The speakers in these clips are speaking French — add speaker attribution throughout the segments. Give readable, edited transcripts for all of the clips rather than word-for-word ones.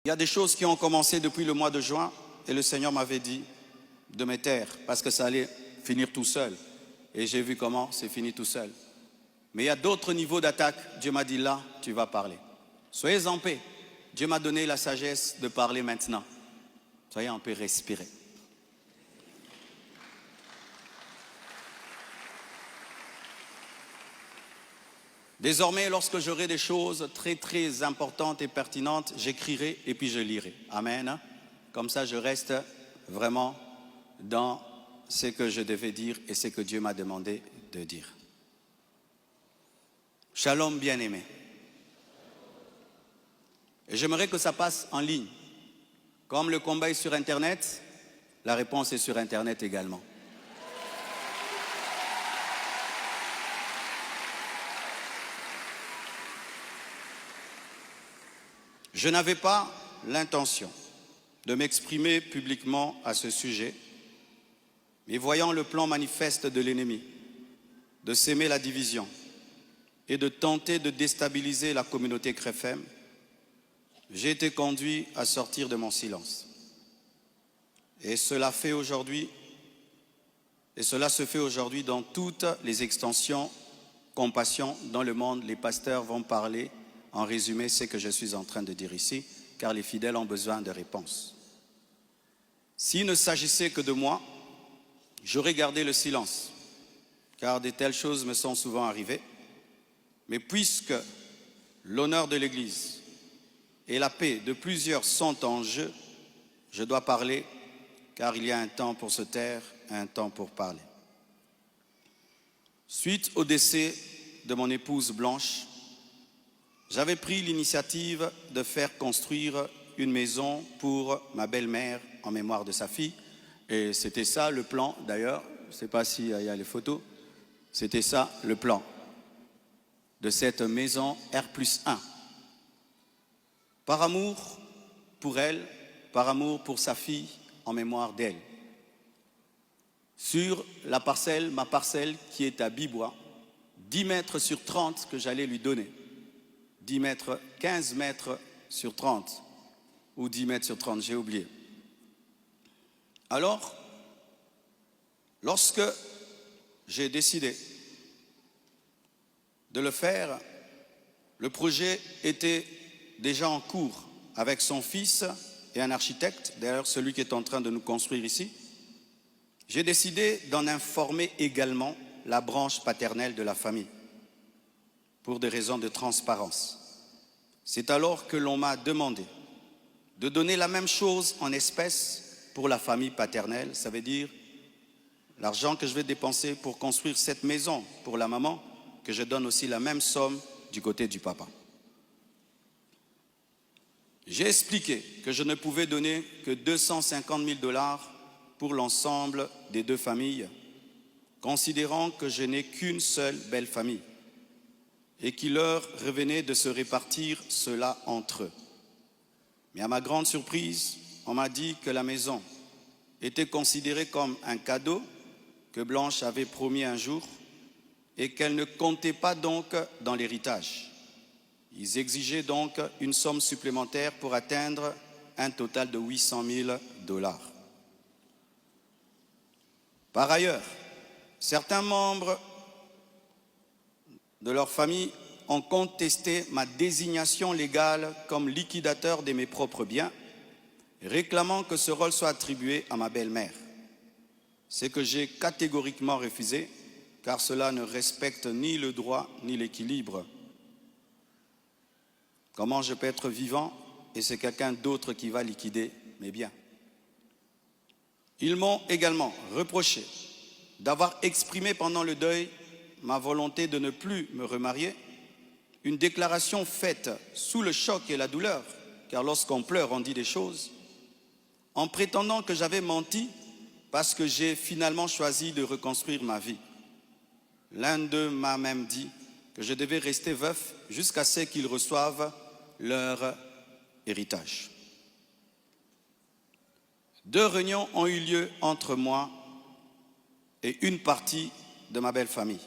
Speaker 1: Il y a des choses qui ont commencé depuis le mois de juin et le Seigneur m'avait dit de me taire parce que ça allait finir tout seul. Et j'ai vu comment c'est fini tout seul. Mais il y a d'autres niveaux d'attaque. Dieu m'a dit là, tu vas parler. Soyez en paix. Dieu m'a donné la sagesse de parler maintenant. Soyez en paix, respirez. Désormais, lorsque j'aurai des choses très importantes et pertinentes, j'écrirai et puis je lirai. Amen. Comme ça, je reste vraiment dans ce que je devais dire et ce que Dieu m'a demandé de dire. Shalom bien-aimé. Et j'aimerais que ça passe en ligne. Comme le combat est sur Internet, la réponse est sur Internet également. Je n'avais pas l'intention de m'exprimer publiquement à ce sujet, mais voyant le plan manifeste de l'ennemi, de s'aimer la division et de tenter de déstabiliser la communauté CREFEM, j'ai été conduit à sortir de mon silence. Et cela se fait aujourd'hui dans toutes les extensions compassion dans le monde. Les pasteurs vont parler en résumé ce que je suis en train de dire ici, car les fidèles ont besoin de réponses. S'il ne s'agissait que de moi, j'aurais gardé le silence, car de telles choses me sont souvent arrivées. Mais puisque l'honneur de l'Église et la paix de plusieurs sont en jeu, je dois parler, car il y a un temps pour se taire, un temps pour parler. Suite au décès de mon épouse Blanche, j'avais pris l'initiative de faire construire une maison pour ma belle-mère en mémoire de sa fille. Et c'était ça le plan, d'ailleurs, je ne sais pas s'il y a les photos, c'était ça le plan de cette maison R+1. Par amour pour elle, par amour pour sa fille, en mémoire d'elle. Sur la parcelle, ma parcelle qui est à Bibois, 10 mètres sur 30 que j'allais lui donner. 10 mètres, 15 mètres sur 30, ou 10 mètres sur 30, j'ai oublié. Alors, lorsque j'ai décidé de le faire, le projet était déjà en cours avec son fils et un architecte, d'ailleurs celui qui est en train de nous construire ici. J'ai décidé d'en informer également la branche paternelle de la famille, pour des raisons de transparence. C'est alors que l'on m'a demandé de donner la même chose en espèces pour la famille paternelle. Ça veut dire l'argent que je vais dépenser pour construire cette maison pour la maman, que je donne aussi la même somme du côté du papa. J'ai expliqué que je ne pouvais donner que 250 000 $ pour l'ensemble des deux familles, considérant que je n'ai qu'une seule belle famille et qu'il leur revenait de se répartir cela entre eux. Mais à ma grande surprise, on m'a dit que la maison était considérée comme un cadeau que Blanche avait promis un jour et qu'elle ne comptait pas donc dans l'héritage. Ils exigeaient donc une somme supplémentaire pour atteindre un total de 800 000 $. Par ailleurs, certains membres de leur famille ont contesté ma désignation légale comme liquidateur de mes propres biens, réclamant que ce rôle soit attribué à ma belle-mère. Ce que j'ai catégoriquement refusé, car cela ne respecte ni le droit ni l'équilibre. Comment je peux être vivant et c'est quelqu'un d'autre qui va liquider mes biens? Ils m'ont également reproché d'avoir exprimé pendant le deuil ma volonté de ne plus me remarier, une déclaration faite sous le choc et la douleur, car lorsqu'on pleure, on dit des choses, en prétendant que j'avais menti parce que j'ai finalement choisi de reconstruire ma vie. L'un d'eux m'a même dit que je devais rester veuf jusqu'à ce qu'ils reçoivent leur héritage. 2 réunions ont eu lieu entre moi et une partie de ma belle famille.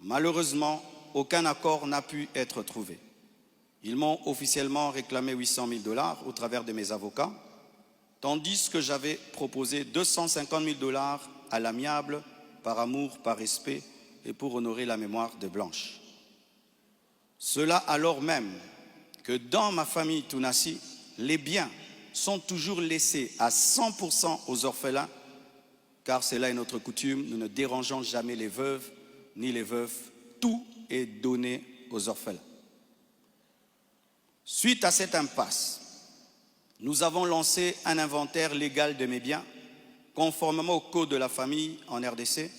Speaker 1: Malheureusement, aucun accord n'a pu être trouvé. Ils m'ont officiellement réclamé 800 000 $ au travers de mes avocats, tandis que j'avais proposé 250 000 $ à l'amiable, par amour, par respect et pour honorer la mémoire de Blanche. Cela alors même que dans ma famille Tounassi, les biens sont toujours laissés à 100% aux orphelins, car cela est notre coutume, nous ne dérangeons jamais les veuves ni les veufs, tout est donné aux orphelins. Suite à cette impasse, nous avons lancé un inventaire légal de mes biens, conformément au code de la famille en RDC,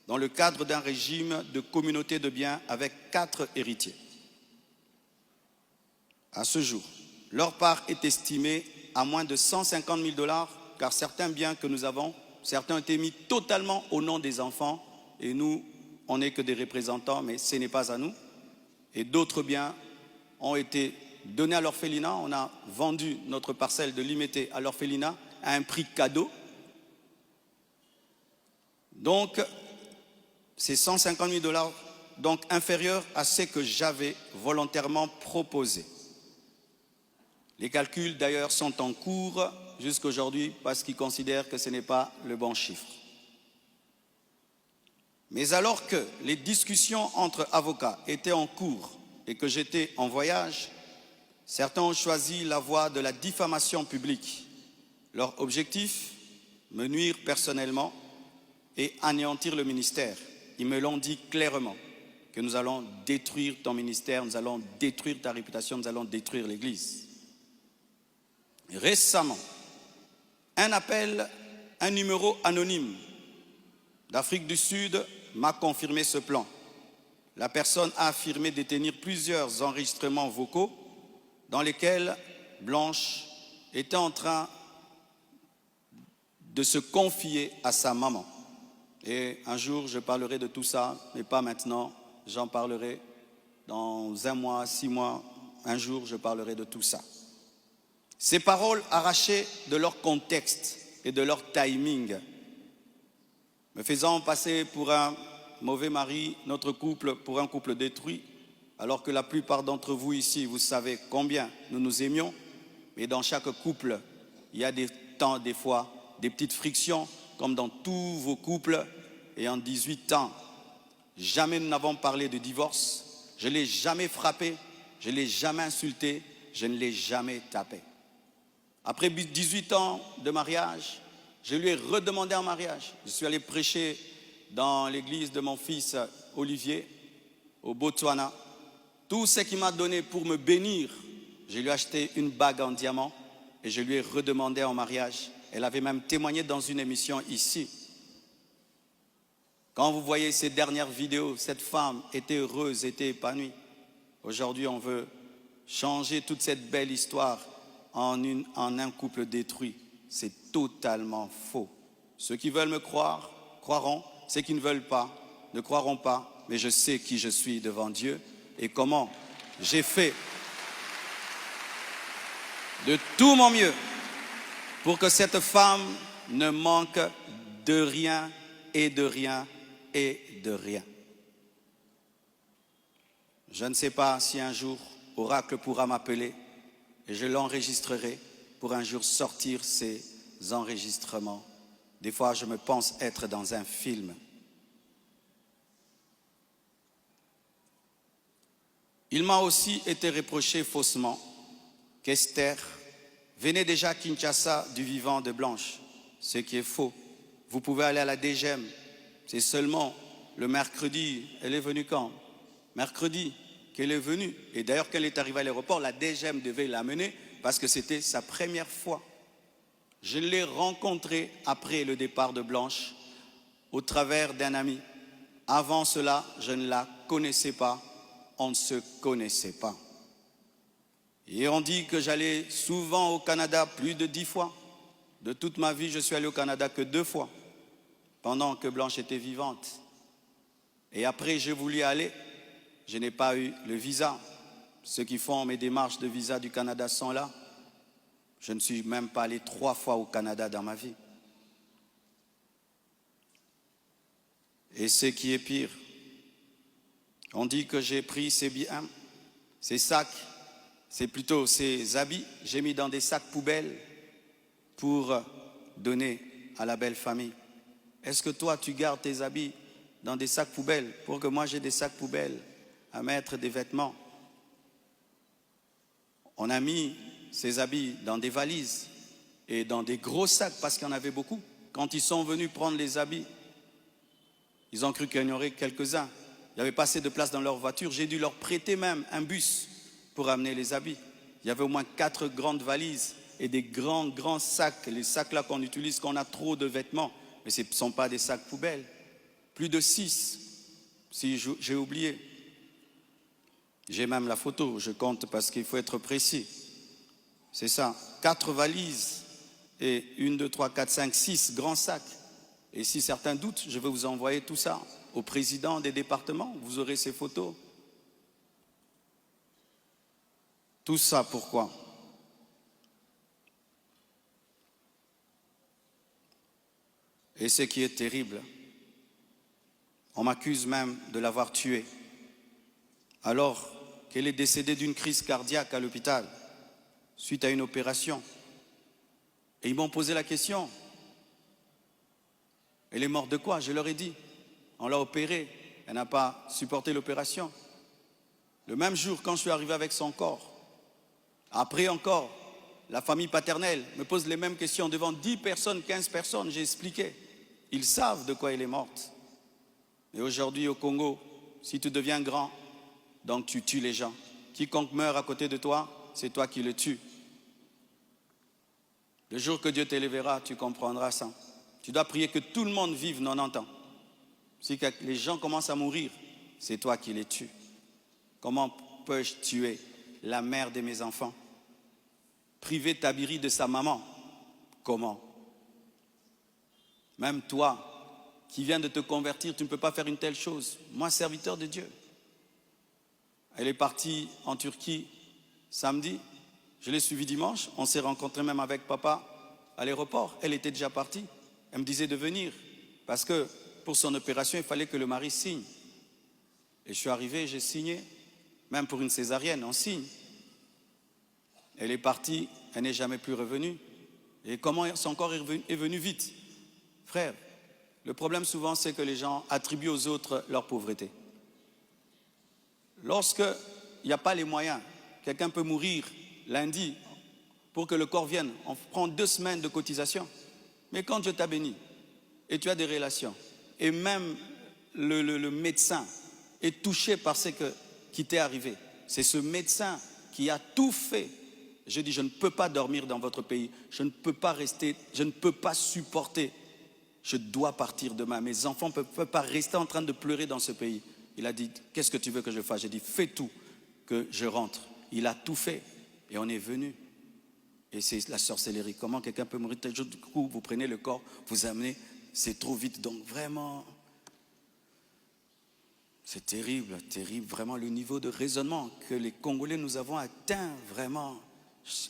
Speaker 1: dans le cadre d'un régime de communauté de biens avec 4 héritiers. À ce jour, leur part est estimée à moins de 150 000 $, car certains biens que nous avons, certains ont été mis totalement au nom des enfants, et nous, on n'est que des représentants, mais ce n'est pas à nous. Et d'autres biens ont été donnés à l'orphelinat. On a vendu notre parcelle de Limété à l'orphelinat à un prix cadeau. Donc, c'est 150 000 $, donc inférieur à ce que j'avais volontairement proposé. Les calculs d'ailleurs sont en cours jusqu'à aujourd'hui parce qu'ils considèrent que ce n'est pas le bon chiffre. Mais alors que les discussions entre avocats étaient en cours et que j'étais en voyage, certains ont choisi la voie de la diffamation publique. Leur objectif, me nuire personnellement et anéantir le ministère. Ils me l'ont dit clairement, que nous allons détruire ton ministère, nous allons détruire ta réputation, nous allons détruire l'Église. Récemment, un numéro anonyme d'Afrique du Sud m'a confirmé ce plan. La personne a affirmé détenir plusieurs enregistrements vocaux dans lesquels Blanche était en train de se confier à sa maman. Et un jour, je parlerai de tout ça, mais pas maintenant. J'en parlerai dans 1 mois, 6 mois. Un jour, je parlerai de tout ça. Ces paroles arrachées de leur contexte et de leur timing, me faisant passer pour un mauvais mari, notre couple pour un couple détruit, alors que la plupart d'entre vous ici, vous savez combien nous nous aimions, mais dans chaque couple, il y a des temps, des fois, des petites frictions, comme dans tous vos couples. Et en 18 ans, jamais nous n'avons parlé de divorce, je ne l'ai jamais frappé, je ne l'ai jamais insulté, je ne l'ai jamais tapé. Après 18 ans de mariage, je lui ai redemandé en mariage. Je suis allé prêcher dans l'église de mon fils Olivier, au Botswana. Tout ce qu'il m'a donné pour me bénir, je lui ai acheté une bague en diamant et je lui ai redemandé en mariage. Elle avait même témoigné dans une émission ici. Quand vous voyez ces dernières vidéos, cette femme était heureuse, était épanouie. Aujourd'hui, on veut changer toute cette belle histoire en un couple détruit. C'est totalement faux. Ceux qui veulent me croire, croiront. Ceux qui ne veulent pas, ne croiront pas. Mais je sais qui je suis devant Dieu et comment j'ai fait de tout mon mieux pour que cette femme ne manque de rien et de rien et de rien. Je ne sais pas si un jour Oracle pourra m'appeler et je l'enregistrerai pour un jour sortir ces enregistrements. Des fois, je me pense être dans un film. Il m'a aussi été reproché faussement qu'Esther venait déjà à Kinshasa du vivant de Blanche, ce qui est faux. Vous pouvez aller à la DGM, c'est seulement le mercredi. Elle est venue quand? Mercredi qu'elle est venue. Et d'ailleurs, quand elle est arrivée à l'aéroport, la DGM devait l'amener parce que c'était sa première fois. Je l'ai rencontrée après le départ de Blanche au travers d'un ami. Avant cela, je ne la connaissais pas. On ne se connaissait pas. Et on dit que j'allais souvent au Canada plus de 10 fois. De toute ma vie, je suis allé au Canada que 2 fois, pendant que Blanche était vivante. Et après, j'ai voulu aller. Je n'ai pas eu le visa. Ceux qui font mes démarches de visa du Canada sont là. Je ne suis même pas allé 3 fois au Canada dans ma vie. Et ce qui est pire, on dit que j'ai pris ces biens, ces sacs, c'est plutôt ces habits, j'ai mis dans des sacs poubelles pour donner à la belle famille. Est-ce que toi, tu gardes tes habits dans des sacs poubelles pour que moi j'ai des sacs poubelles à mettre des vêtements? On a mis ces habits dans des valises et dans des gros sacs parce qu'il y en avait beaucoup. Quand ils sont venus prendre les habits, ils ont cru qu'il y en aurait quelques-uns. Il n'y avait pas assez de place dans leur voiture. J'ai dû leur prêter même un bus pour amener les habits. Il y avait au moins 4 grandes valises et des grands sacs. Les sacs là qu'on utilise quand on a trop de vêtements. Mais ce ne sont pas des sacs poubelles. Plus de 6, si j'ai oublié. J'ai même la photo, je compte parce qu'il faut être précis. C'est ça, 4 valises et 1, 2, 3, 4, 5, 6 grands sacs. Et si certains doutent, je vais vous envoyer tout ça au président des départements. Vous aurez ces photos. Tout ça, pourquoi? Et ce qui est terrible, on m'accuse même de l'avoir tué, alors qu'elle est décédée d'une crise cardiaque à l'hôpital, suite à une opération. Et ils m'ont posé la question, elle est morte de quoi? Je leur ai dit, on l'a opérée, elle n'a pas supporté l'opération. Le même jour, quand je suis arrivé avec son corps, après encore, la famille paternelle me pose les mêmes questions devant 10 personnes, 15 personnes, j'ai expliqué. Ils savent de quoi elle est morte. Et aujourd'hui au Congo, si tu deviens grand, donc tu tues les gens. Quiconque meurt à côté de toi, c'est toi qui le tues. Le jour que Dieu t'élèvera, tu comprendras ça. Tu dois prier que tout le monde vive 90 ans. Si les gens commencent à mourir, c'est toi qui les tues. Comment peux-je tuer la mère de mes enfants? Priver Tabiri de sa maman? Comment? Même toi, qui viens de te convertir, tu ne peux pas faire une telle chose. Moi, serviteur de Dieu. Elle est partie en Turquie samedi. Je l'ai suivie dimanche. On s'est rencontrés même avec papa à l'aéroport. Elle était déjà partie. Elle me disait de venir parce que pour son opération, il fallait que le mari signe. Et je suis arrivé, j'ai signé. Même pour une césarienne, on signe. Elle est partie, elle n'est jamais plus revenue. Et comment son corps est venu vite? Frère, le problème souvent, c'est que les gens attribuent aux autres leur pauvreté. Lorsqu'il n'y a pas les moyens, quelqu'un peut mourir lundi pour que le corps vienne. On prend 2 semaines de cotisation. Mais quand Dieu t'a béni et tu as des relations, et même le médecin est touché par ce qui t'est arrivé, c'est ce médecin qui a tout fait. Je dis, je ne peux pas dormir dans votre pays, je ne peux pas rester, je ne peux pas supporter, je dois partir demain. Mes enfants ne peuvent pas rester en train de pleurer dans ce pays. Il a dit, qu'est-ce que tu veux que je fasse? J'ai dit, fais tout, que je rentre. Il a tout fait et on est venu. Et c'est la sorcellerie. Comment quelqu'un peut mourir tel jour? Du coup, vous prenez le corps, vous amenez, c'est trop vite. Donc vraiment, c'est terrible, terrible. Vraiment le niveau de raisonnement que les Congolais nous avons atteint, vraiment.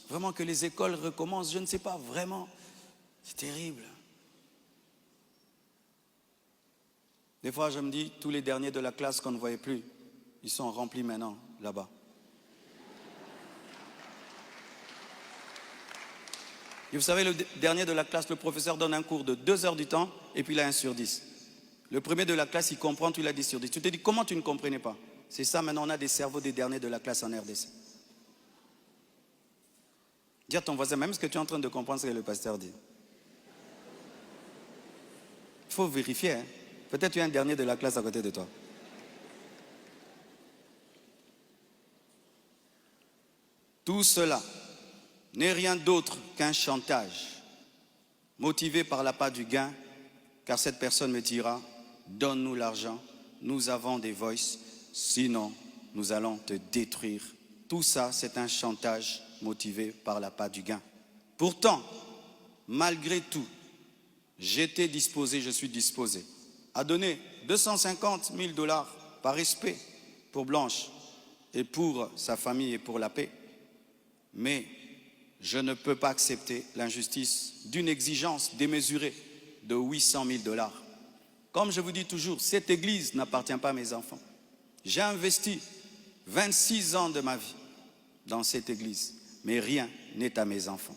Speaker 1: Vraiment que les écoles recommencent, je ne sais pas, vraiment. C'est terrible. Des fois, je me dis, tous les derniers de la classe qu'on ne voyait plus, ils sont remplis maintenant, là-bas. Et vous savez, le dernier de la classe, le professeur donne un cours de 2 heures du temps, et puis il a 1 sur 10. Le premier de la classe, il comprend, tu l'as 10 sur 10. Tu te dis, comment tu ne comprenais pas? C'est ça, maintenant, on a des cerveaux des derniers de la classe en RDC. Dis à ton voisin, même ce que tu es en train de comprendre, ce que le pasteur dit. Il faut vérifier, hein. Peut-être tu es un dernier de la classe à côté de toi. Tout cela n'est rien d'autre qu'un chantage, motivé par l'appât du gain, car cette personne me dira, donne-nous l'argent, nous avons des voices, sinon nous allons te détruire. Tout ça, c'est un chantage motivé par l'appât du gain. Pourtant, malgré tout, j'étais disposé, je suis disposé à donner 250 000 $ par respect pour Blanche et pour sa famille et pour la paix. Mais je ne peux pas accepter l'injustice d'une exigence démesurée de 800 000 $. Comme je vous dis toujours, cette église n'appartient pas à mes enfants. J'ai investi 26 ans de ma vie dans cette église, mais rien n'est à mes enfants.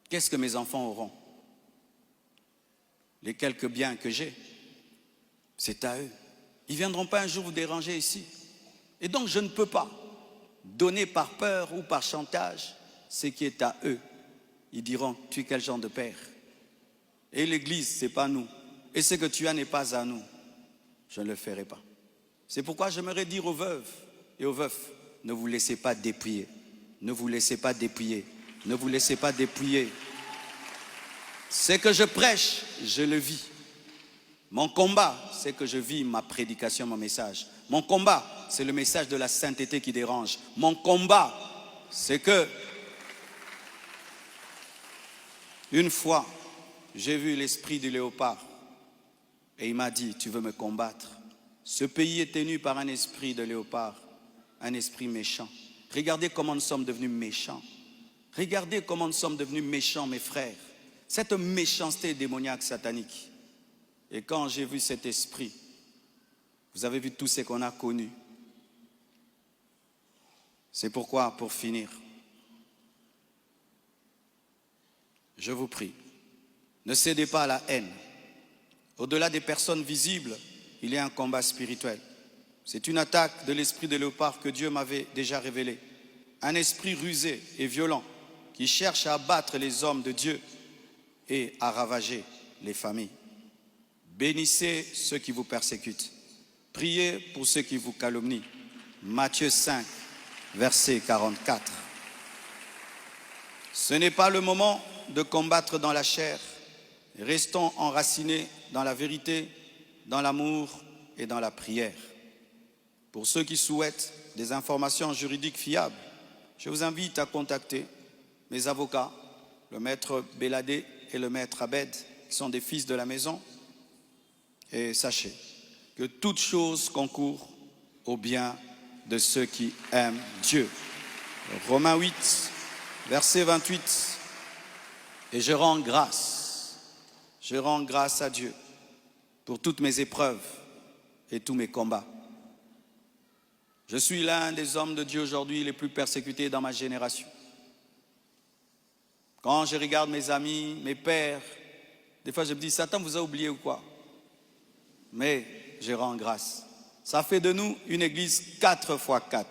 Speaker 1: Qu'est-ce que mes enfants auront? Les quelques biens que j'ai, c'est à eux. Ils ne viendront pas un jour vous déranger ici. Et donc je ne peux pas donner par peur ou par chantage ce qui est à eux. Ils diront, tu es quel genre de père? Et l'église, ce n'est pas nous. Et ce que tu as n'est pas à nous. Je ne le ferai pas. C'est pourquoi j'aimerais dire aux veuves et aux veufs, ne vous laissez pas dépouiller. Ne vous laissez pas dépouiller. Ne vous laissez pas dépouiller. Ce que je prêche, je le vis. Mon combat, c'est que je vis ma prédication, mon message. Mon combat, c'est le message de la sainteté qui dérange. Mon combat, c'est que une fois, j'ai vu l'esprit du léopard et il m'a dit, tu veux me combattre? Ce pays est tenu par un esprit de léopard, un esprit méchant. Regardez comment nous sommes devenus méchants. Regardez comment nous sommes devenus méchants, mes frères. Cette méchanceté démoniaque satanique. Et quand j'ai vu cet esprit, vous avez vu tout ce qu'on a connu. C'est pourquoi, pour finir, je vous prie, ne cédez pas à la haine. Au-delà des personnes visibles, il y a un combat spirituel. C'est une attaque de l'esprit de léopard que Dieu m'avait déjà révélé. Un esprit rusé et violent qui cherche à abattre les hommes de Dieu et à ravager les familles. Bénissez ceux qui vous persécutent. Priez pour ceux qui vous calomnient. Matthieu 5, verset 44. Ce n'est pas le moment de combattre dans la chair. Restons enracinés dans la vérité, dans l'amour et dans la prière. Pour ceux qui souhaitent des informations juridiques fiables, je vous invite à contacter mes avocats, le maître Béladé et le maître Abed, qui sont des fils de la maison. Et sachez que toute chose concourt au bien de ceux qui aiment Dieu. Romains 8, verset 28. Et je rends grâce à Dieu pour toutes mes épreuves et tous mes combats. Je suis l'un des hommes de Dieu aujourd'hui les plus persécutés dans ma génération. Quand je regarde mes amis, mes pères, des fois je me dis, Satan vous a oublié ou quoi? Mais je rends grâce. Ça fait de nous une église 4x4.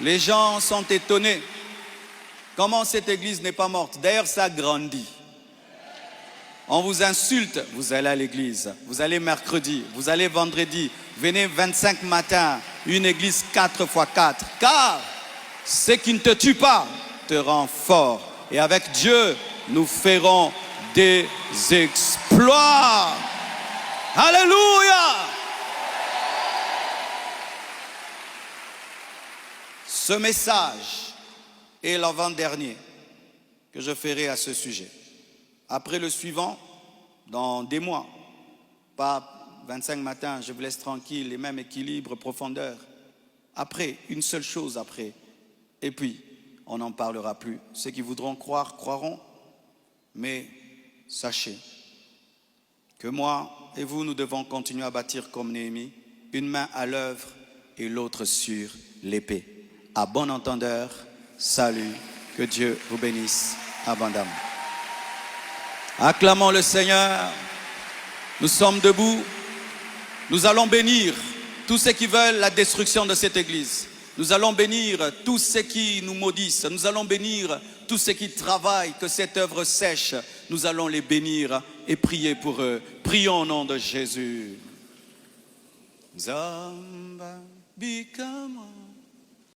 Speaker 1: Les gens sont étonnés. Comment cette église n'est pas morte? D'ailleurs, ça grandit. On vous insulte, vous allez à l'église. Vous allez mercredi, vous allez vendredi. Venez 25 matins, une église 4x4. Car ce qui ne te tue pas te rend fort. Et avec Dieu, nous ferons des exploits. Alléluia! Ce message est l'avant-dernier que je ferai à ce sujet. Après le suivant, dans des mois, pas 25 matins, je vous laisse tranquille, les mêmes équilibres, profondeur. Après, une seule chose après. Et puis, on n'en parlera plus. Ceux qui voudront croire, croiront. Mais sachez que moi et vous, nous devons continuer à bâtir comme Néhémie, une main à l'œuvre et l'autre sur l'épée. À bon entendeur, salut, que Dieu vous bénisse abondamment. Acclamons le Seigneur. Nous sommes debout. Nous allons bénir tous ceux qui veulent la destruction de cette église. Nous allons bénir tous ceux qui nous maudissent. Nous allons bénir tous ceux qui travaillent, que cette œuvre sèche. Nous allons les bénir et prier pour eux. Prions au nom de Jésus. Zamba bikama.